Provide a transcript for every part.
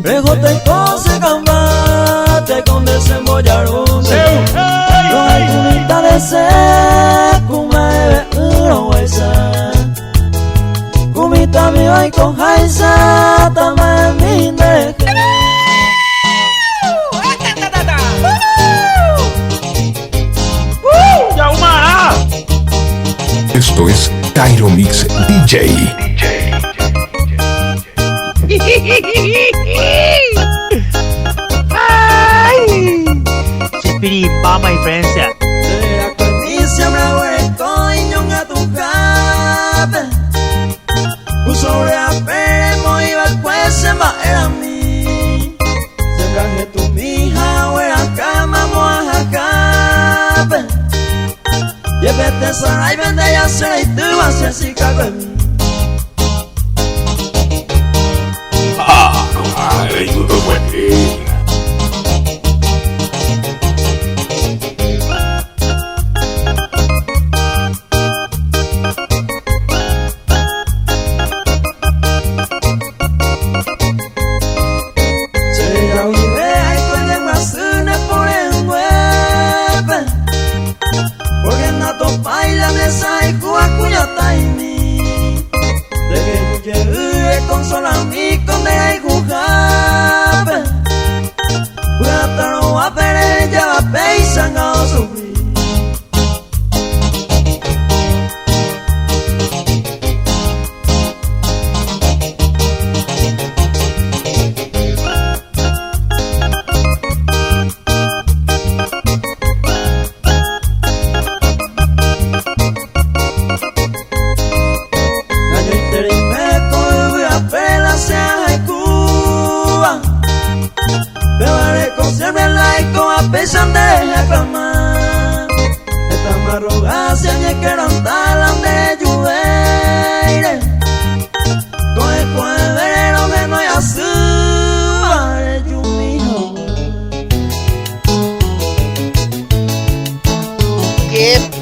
Regote cose gambate con desembollarme no hay cunita de ser kuma ebe uro waisa kumita mi vai con jaisa tama mi deje Esto es Cairo Mix DJ. Ay, Chipiripa, my friends. Sea condicia bravo y ñonga tu cabe. Sobre a peremo iba pues se va era mí. Se traje tu mija o era cama moja cabe. Llévete sana y vende ya será y tú vas a así cago en mí. Ay, no te puedes.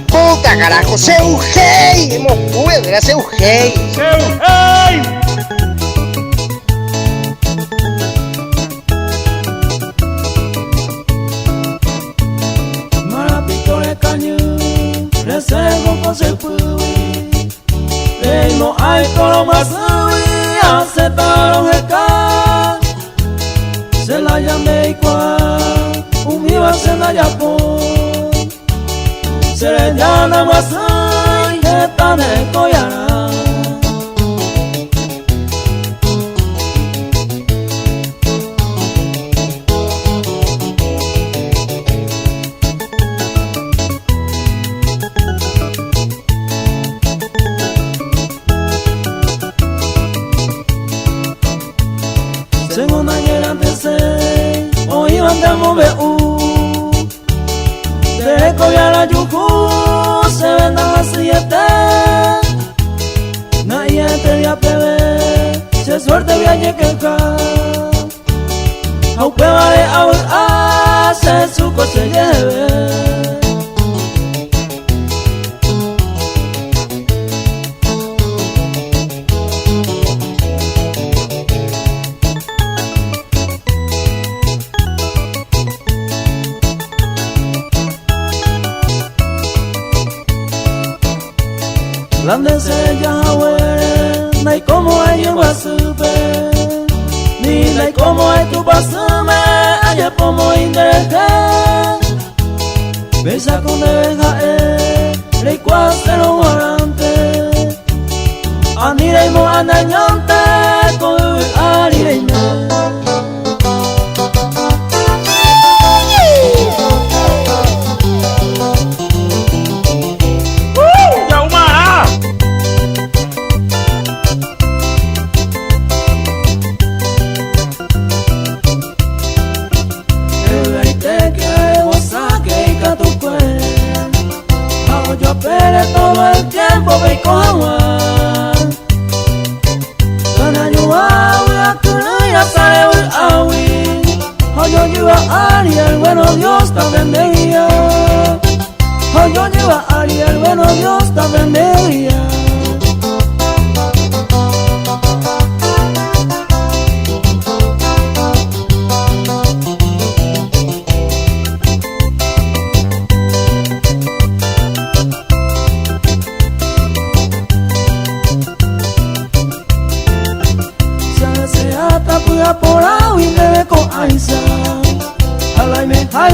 Polka, carajo, seu rei! Mo puede, era seu rei! Seu rei! Marapitore canyu, reservo con se pui. Tengo ay coro masui, aceptaron heca. Se la llamé y cual, umiwa se la yapó. Serena masai etane koyara Según ayer antes hoy andamos de koyara yuku se venda así está nadie te dio a beber se suerte viaje que acá au pevare au se su coche lleve Landes ella huele, nay como ellos va a subir, ni nay como es tu pasume, allá como interese. Besa con deja rey cuatro guarante, aniremo andañante con arireña. Todo el tiempo ve con agua Kana yuwa uya kunuya sale ul awi Hoyo yuwa ali el bueno Dios te bendiga Hoyo yuwa ali el bueno Dios te bendiga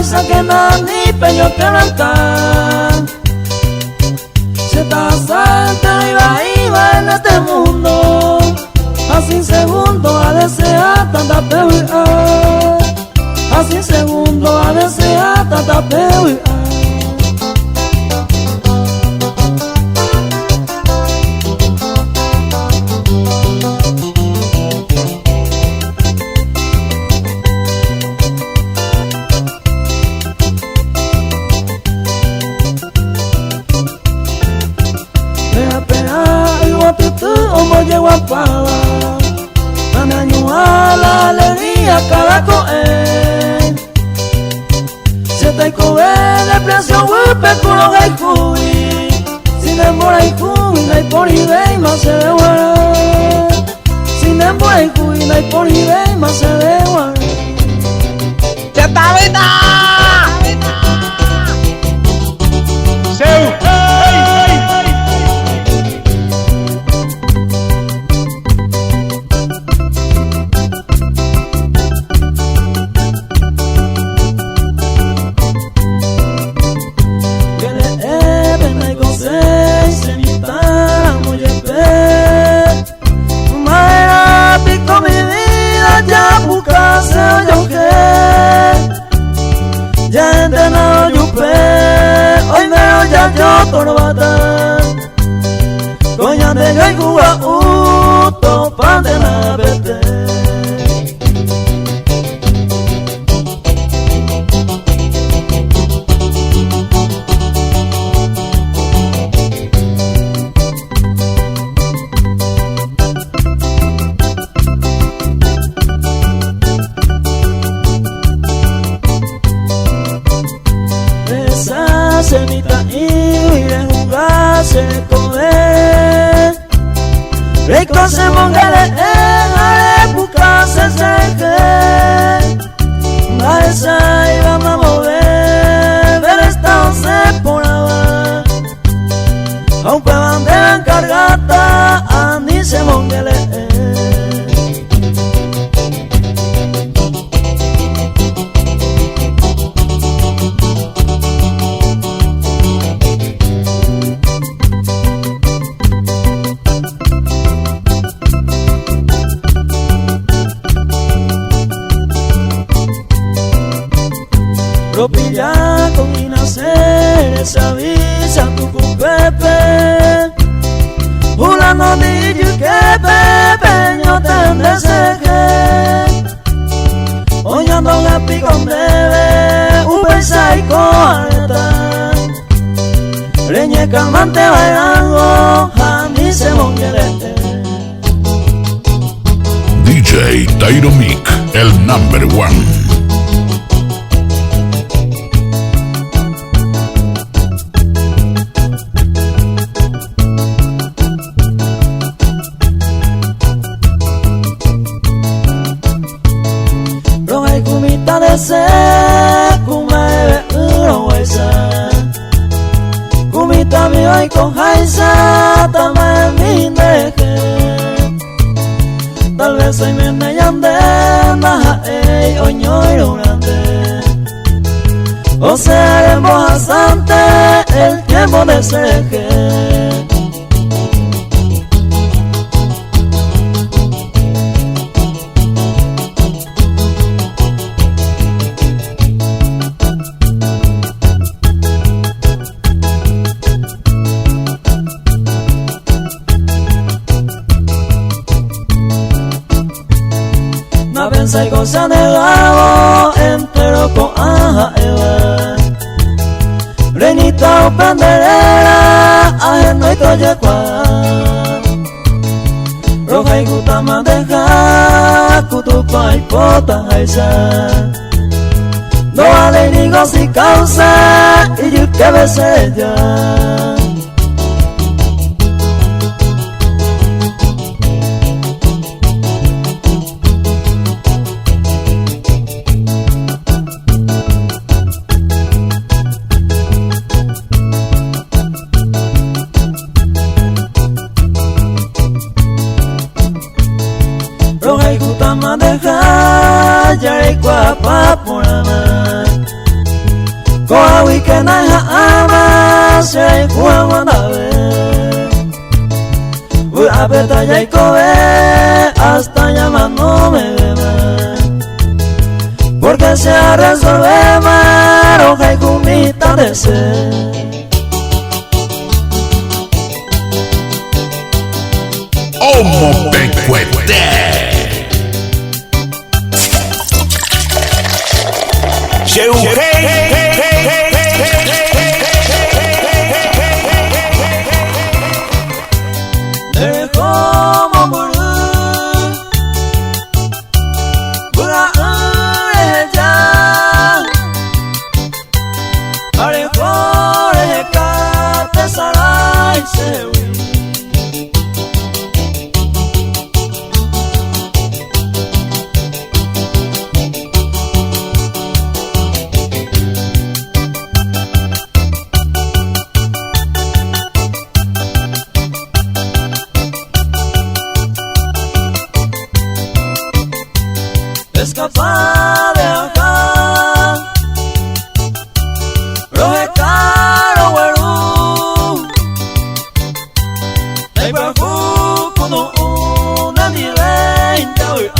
paisa que nani peño que blanca. Si estás suerte iba en este mundo, así segundo a desear tanta peor. Así segundo a desear tanta peor. Llego a pala, dame añuar la alegría cada coe. Si te coe de precio huepe culo gai cui, si ne morai cui nai pori vei ma se de guara. Si ne morai cui nai pori vei ma se de guara. ¡Chetavita! ¡Seu! Torbata Coña de gaigua uto pan de la vete. Esa semita se coe rico se mongale en época se seque la esa iba a mover ver esta se ponaba a un peban de encargata a ni se mongale. Pilla con mi nacer, esa visa tu cupepe. Una no dice que pepe, yo tendré que. Oyendo la picón debe, un beso y coareta. Leñe calmante bailando, a mí se monguerete. DJ Tairo Mic, el #1. Se kumebe uroesa kumita mi hoy con jaisa tame mi deje tal vez soy mene yande maha ey oñoy grande o seremos bastante el tiempo de seque. Pensa y goza de lado entero con aja eva Renita o penderera ajeno y toye cuá Roja y guta mandeja kutupa y pota jaisa No vale ni goza y causa y yo que besé ya. Madeja ya y guapa por amar na ama se kuwa na ve apeta ya ikobe hasta llamándome bebé porque se resolve maro que kumita de ser Homo Pecuete. Escapar de acá, roje caro güero, de bajo cuando una mi veinte hoy.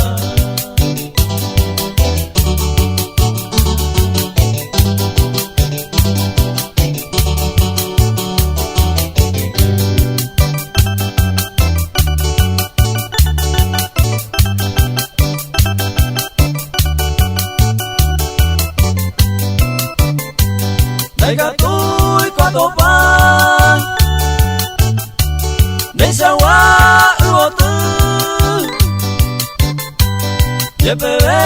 Naiga tu y cuando van Nesa wa uotu Ye bebé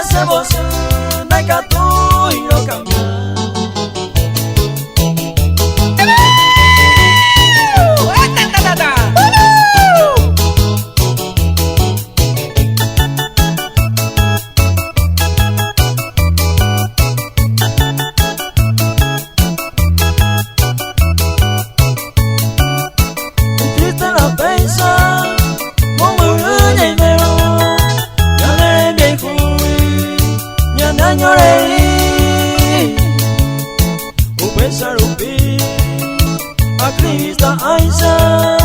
se vos Naiga tu y no cambia a Krista Aisa,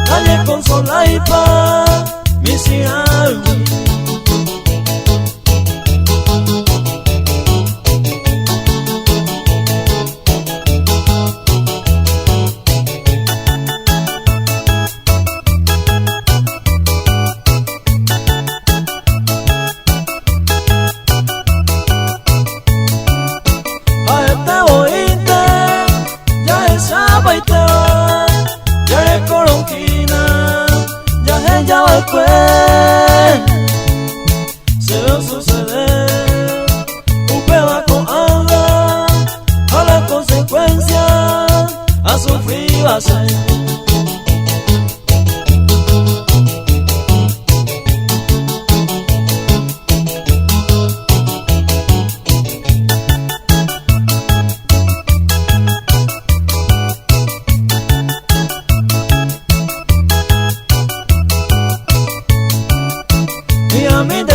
dale consola y paz, mi sirawi. Se ve suceder un pedazo anda a la consecuencia a sufrir va a ser.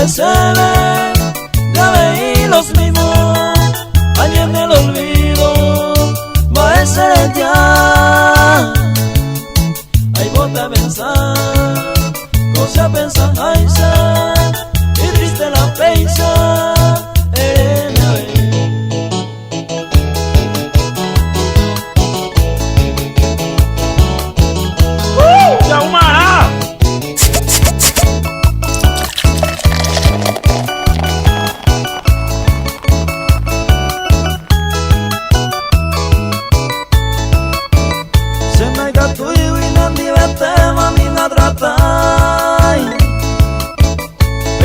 Se ve, ya veí los mismos, allí en el olvido, va a ser ya. Ahí vos a pensar, cosa a pensar, ay, y triste la pensa, eres la vez. ¡Yaumara!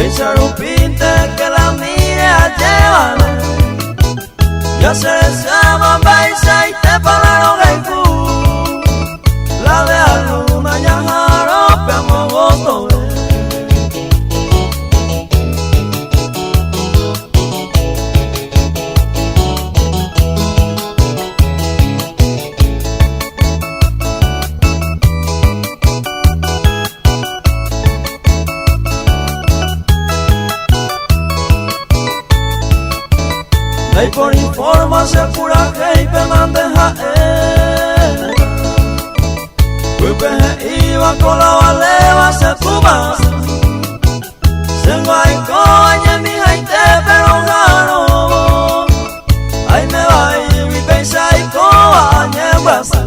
Echar un pinte que la mía iba con la baleva se tuba se guay coña mi gente pero gano ay me va y mi pensa y coña basa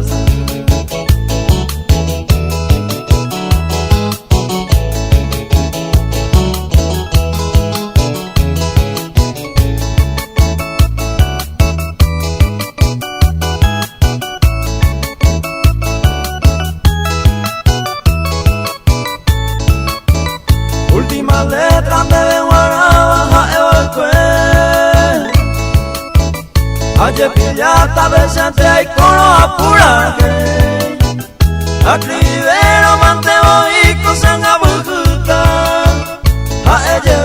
letras de guaraba el cue ayer pillata besante hay coro apura acribero manteo y cosa en abujuta a ella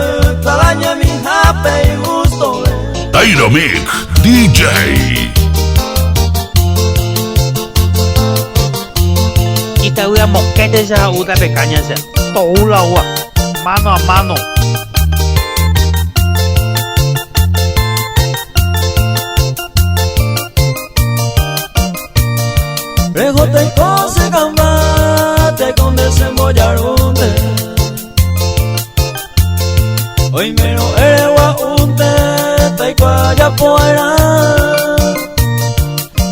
talaña mi happy y gusto Dynamic DJ. Kita udah mokete sa udah pekanya sa toula wa mano a mano. Regote y cose combate con desembollarunte hoy mero erewa unte taikuaya poera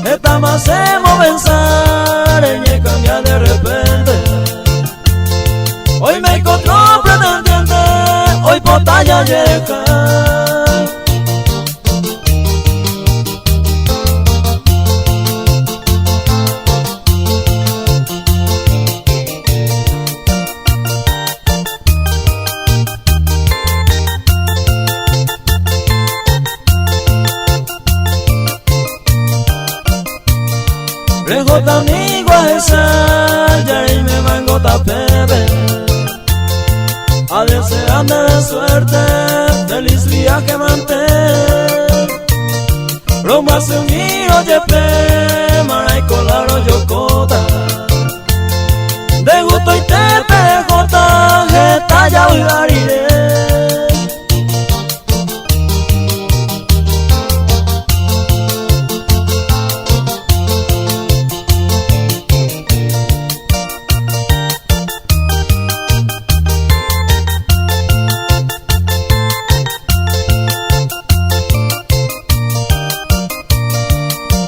esta más hemos pensar en cambiar de repente hoy me encontró pretendiente hoy potalla llega Regota amigo a esa ya y me mango tapebe a desearme de suerte feliz viaje mantén Roma se unió yepe mara y colaro yocota de gusto y te pejota jeta ya uigarire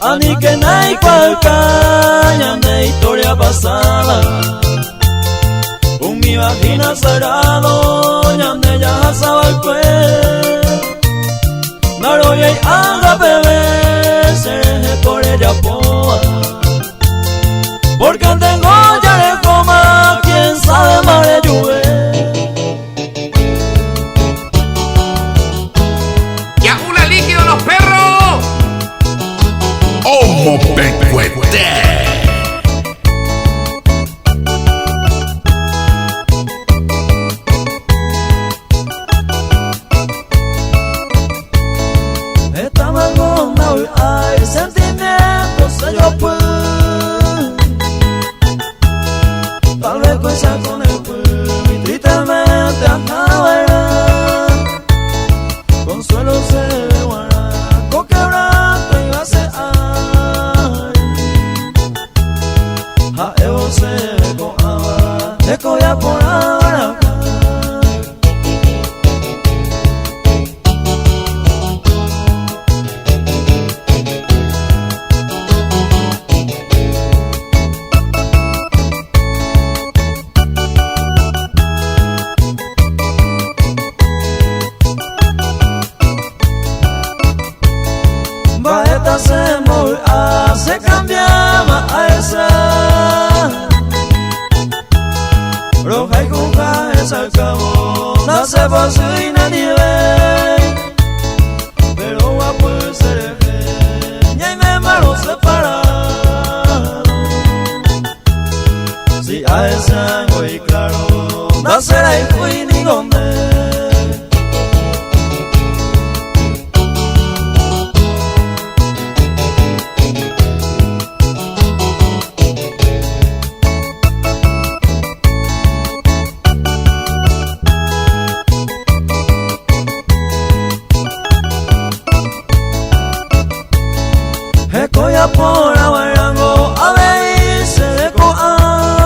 Ani que nai cualcaña de historia pasada mi vagina sagrado ñande ya asaba el cue naroya y anga bebé se por ella poa porque tengo ya de coma quién sabe mare lluve ¡Ya una líquido los perros! ¡Homo Pecuete! hay sentimientos se yo pues tal vez cosa con el pues y tristemente ajá consuelo se guarda con quebranto y va a ser a evo se coaba te coya por ahora se movía, se cambiaba a esa roja y cuja es al cabo nace por su nieve pero va por ser y ahí me malo separado si a esa muy claro nacer ahí fui ni donde Ecoya por abarango a ver se decoa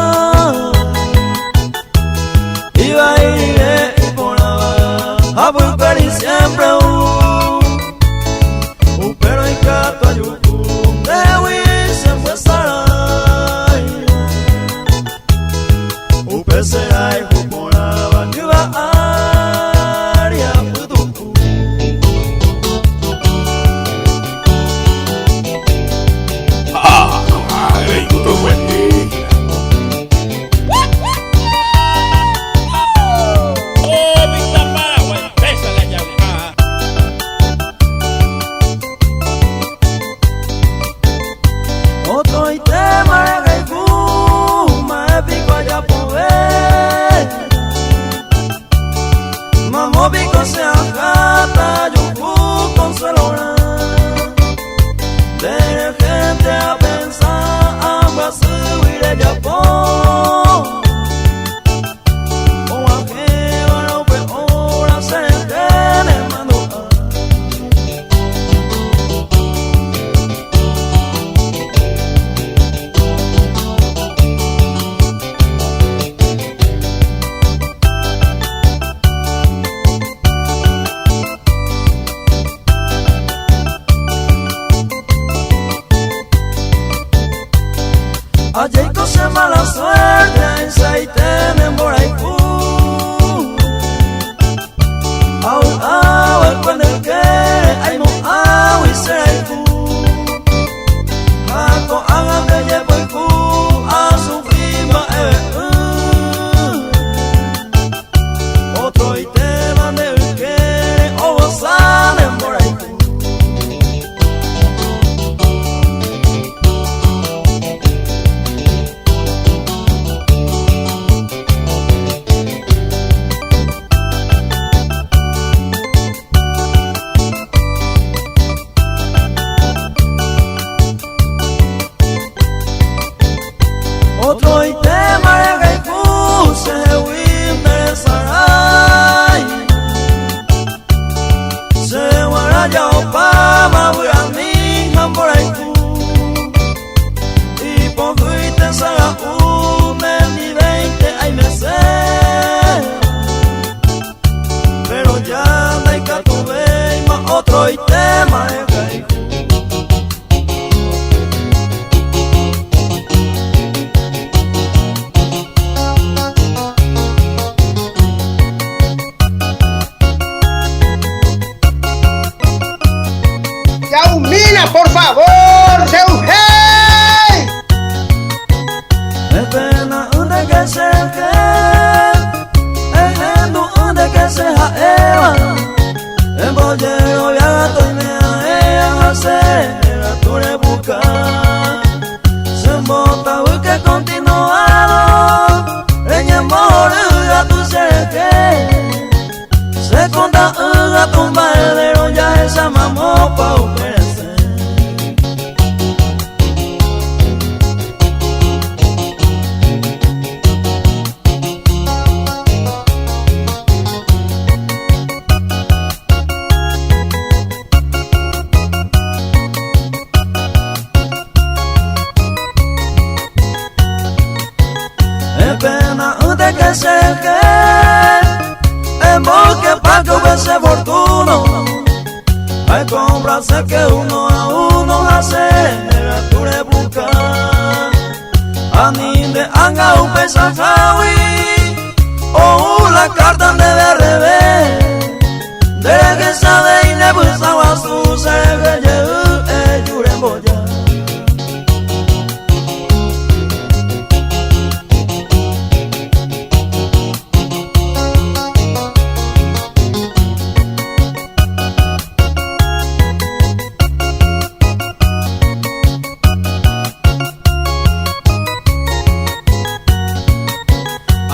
Allí cose mala suerte, se tienen por ahí el cuando el que hay mo y será el Jaco hagan de llevo el a su prima otro y tema del que o salen por ahí otro y tema de Gaipú se interesará se guaraya o pama voy a mi por ahí y por fuiste saga ni 20 hay meses pero ya no hay que tu más otro y tema de Gaipú. Yaumina, por favor, Seujei. Es pena donde que se es donde que se jaeva. En bollero ya estoy me a hacer la ture buscar. Se embota que continuado. Reña morir tu ser que se conta a tu madero ya esa mamó pa' ofrecer. Es pena de que se en bosque pa' que hubiese fortuno hay comprarse que uno a uno hace la ture buscar aninde anga un pesajawi o una carta de revés de que sabe y le buscaba su ser que yo boya.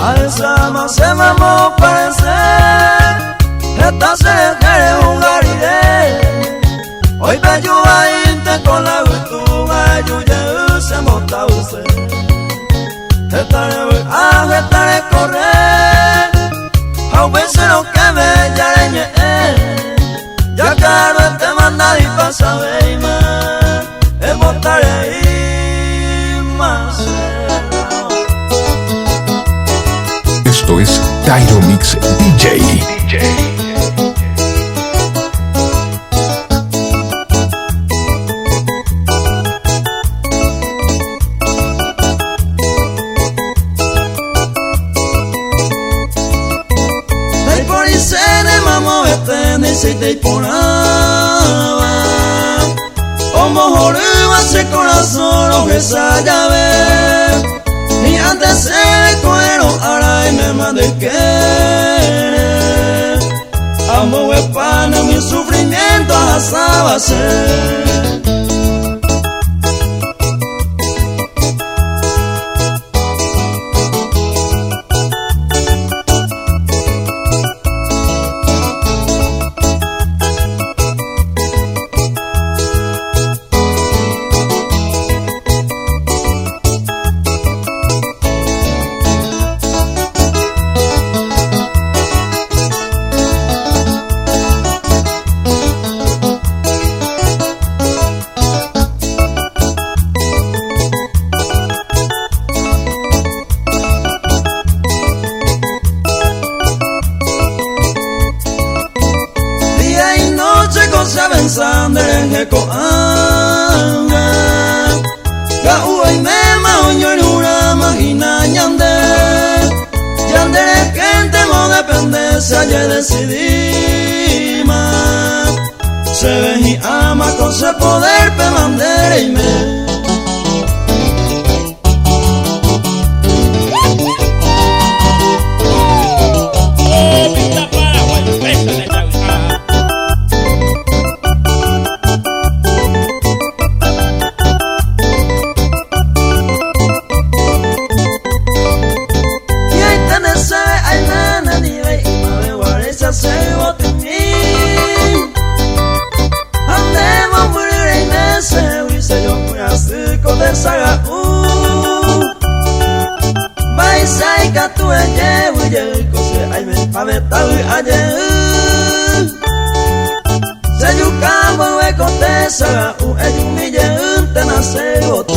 Alzama se mamó parecer esta se quiere jugar y hoy me ayuda inte con la virtud ayuda se monta usted estaré correr a veces lo que me yareñe ya caro este manda y pasa ve más es montaré y más. Esto es Tyro Mix DJ. Dai por i sene mamo etene se dai por como joriba ese corazón lo que ya ve y antes se le cuero ahora y me mande que amo el pan mi sufrimiento asaba ser. se ya decidí más. Se ve y ama con su poder pe mandere y me. Saga Bai sai ka tu aje wuje ko se ai me ave ta aje Se yu ka bo we ko te saga e yu mi je te na se ot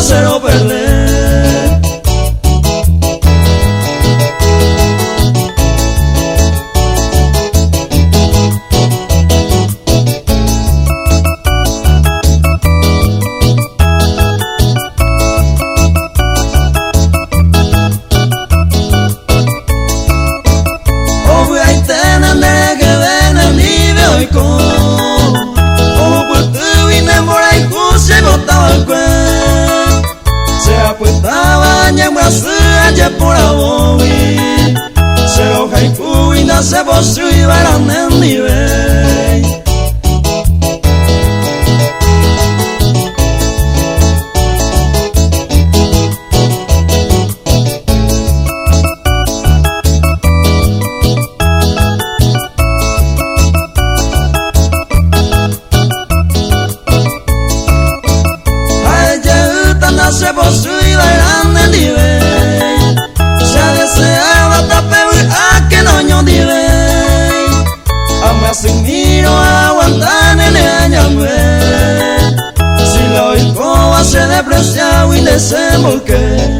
Cero perder. Obvio hay tener que ven el nivel y con. Como por tu vine por ahí se botaba el cuello. Aje por abobi Se lo haiku y no se posu y verán en nivel Aje utan se posu y verán en nivel Sin miro aguantar en el año Si lo oigo va a ser despreciado y desembolqué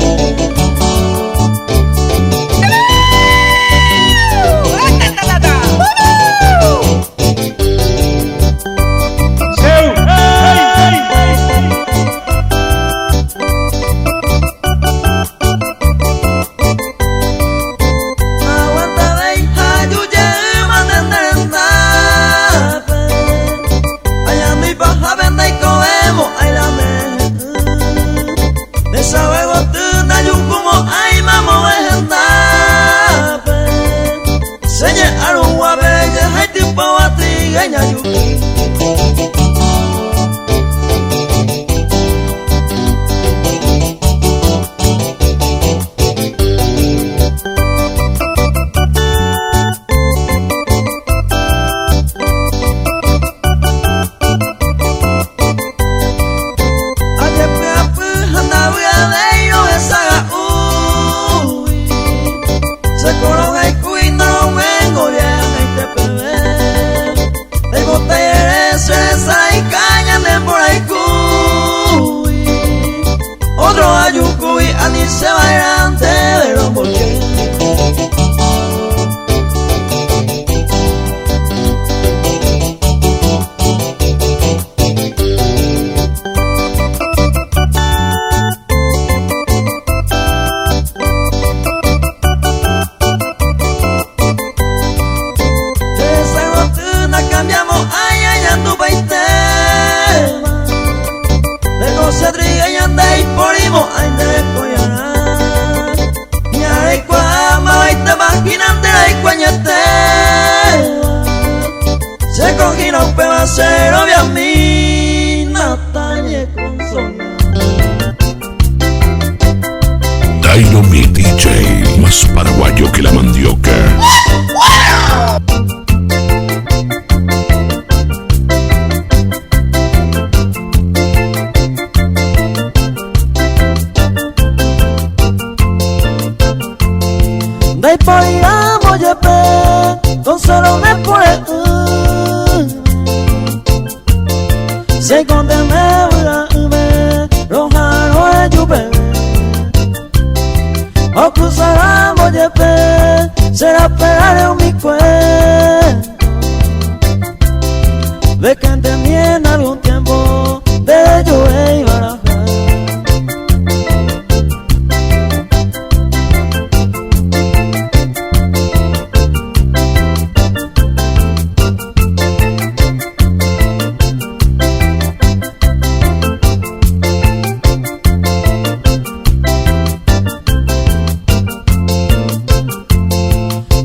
a mí, Natalia consola. Tairo mi DJ, más paraguayo que la mandioca. Dai poi amo jepe, con solo me pone sei con te me vura me, rojaro e jupe. O cruzaremos jepe, será esperar en mi cuento de que entendí en algún tiempo de yo e Baraja.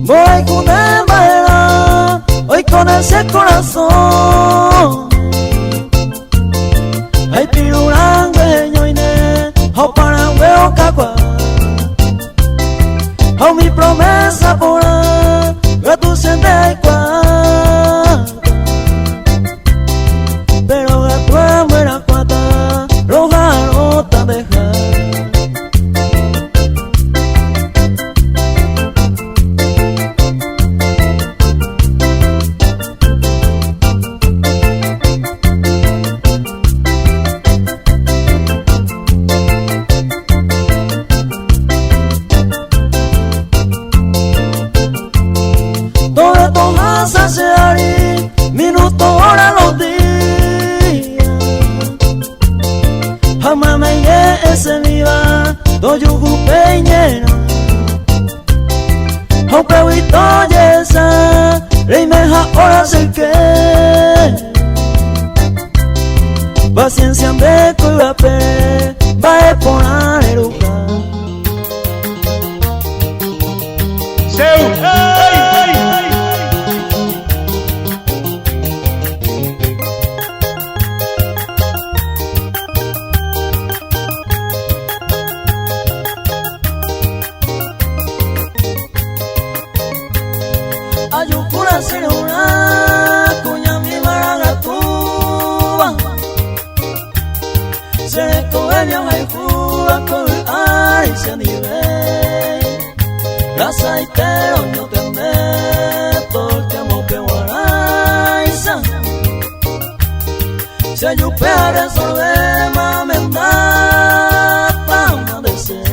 Voy con el madera, hoy con ese corazón. Ay, pirurangue, ñoine, o paraguay o cacua. O mi promesa por ahí, reducen de cuata. Pero después muera cuata, roja rota dejar. Minutos, horas, los días. Jamás me ese viva, doyugu peñera. Aunque huito yesa, rey meja hora se que. Paciencia me cuida pe, va a poner el lugar. Ayukura seruna, cuña mi maragatuba. Se coge mi ajayuba con el ay se nive. Grasa y tero no te meto, el tiempo que guaraiza. Si ayupe a resolver, mame mata de ser.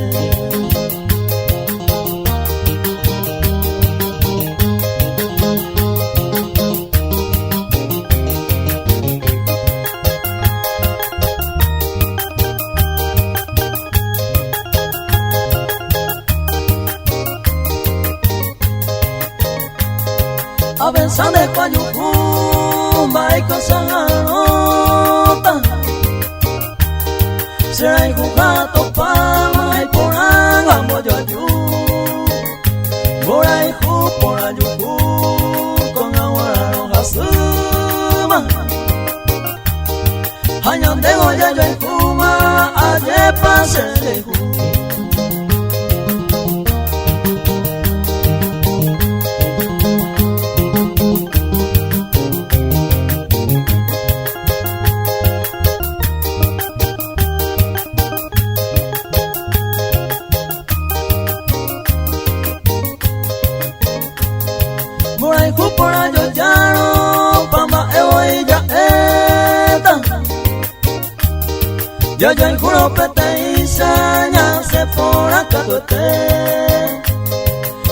A pensar de Payucumba y cosas anotas. Será y jugato palma y por agua moyo ayú. Por ahí por ayucú con agua roja suma. Añón de goya yo y fuma, ayer pasé de ju. Por ayo llano, pamba evo y ya eta. Ya el juro pete y saña se por acá tu esté.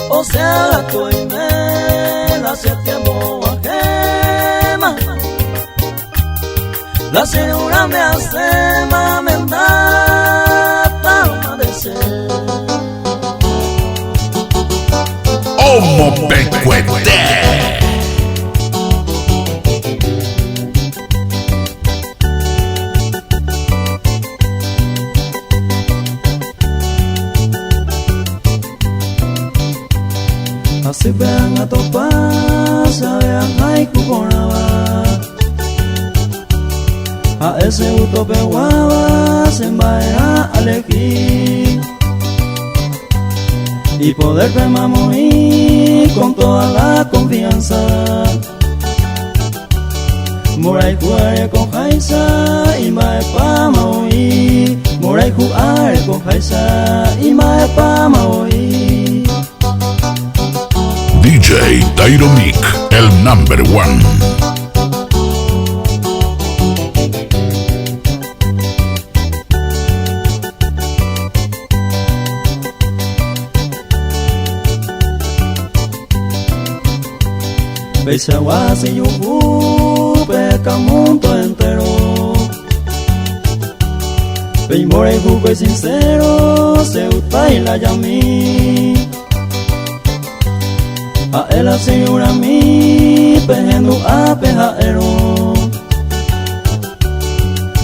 O sea, la tu y me la hace tiempo guajema. La señora me hace mamenda palma de ser. Homo Becuete. Así vean a topar, vean ay cuconaba. a ese gusto peguaba se va a elegir y poder morir con toda la confianza. Morai jugar con Jaisa y mae pa maui. Morai jugar con Jaisa y mae pa maui. DJ Tairo Mic, el number one. Beisagua si yuhu peca mundo entero. Peimore jugo y sincero se uta y la yami. A él asegura mi pejendo a pejaero.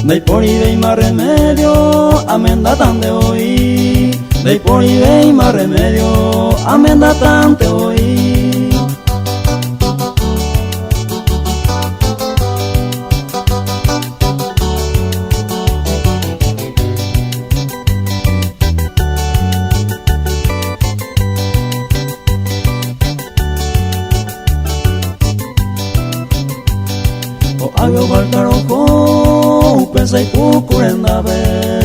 Dei por y dei más remedio, amenda tan de hoy. Dei por y dei más remedio, amenda tan de hoy. Agio baltarojo, pesa y pucurendabe.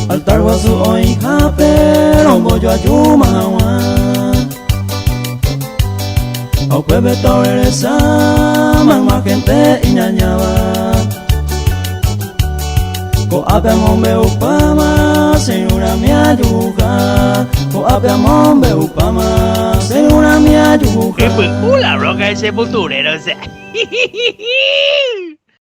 Altar guasu oi jape, rombo yo ayuma hawa. Au pebe taureresa, más gente iñañaba. Ko ape mombe upama, segura mi ayuja. Ko ape mombe upama, segura mi ayuja. ¡Qué película, roca ese futurero! O sea.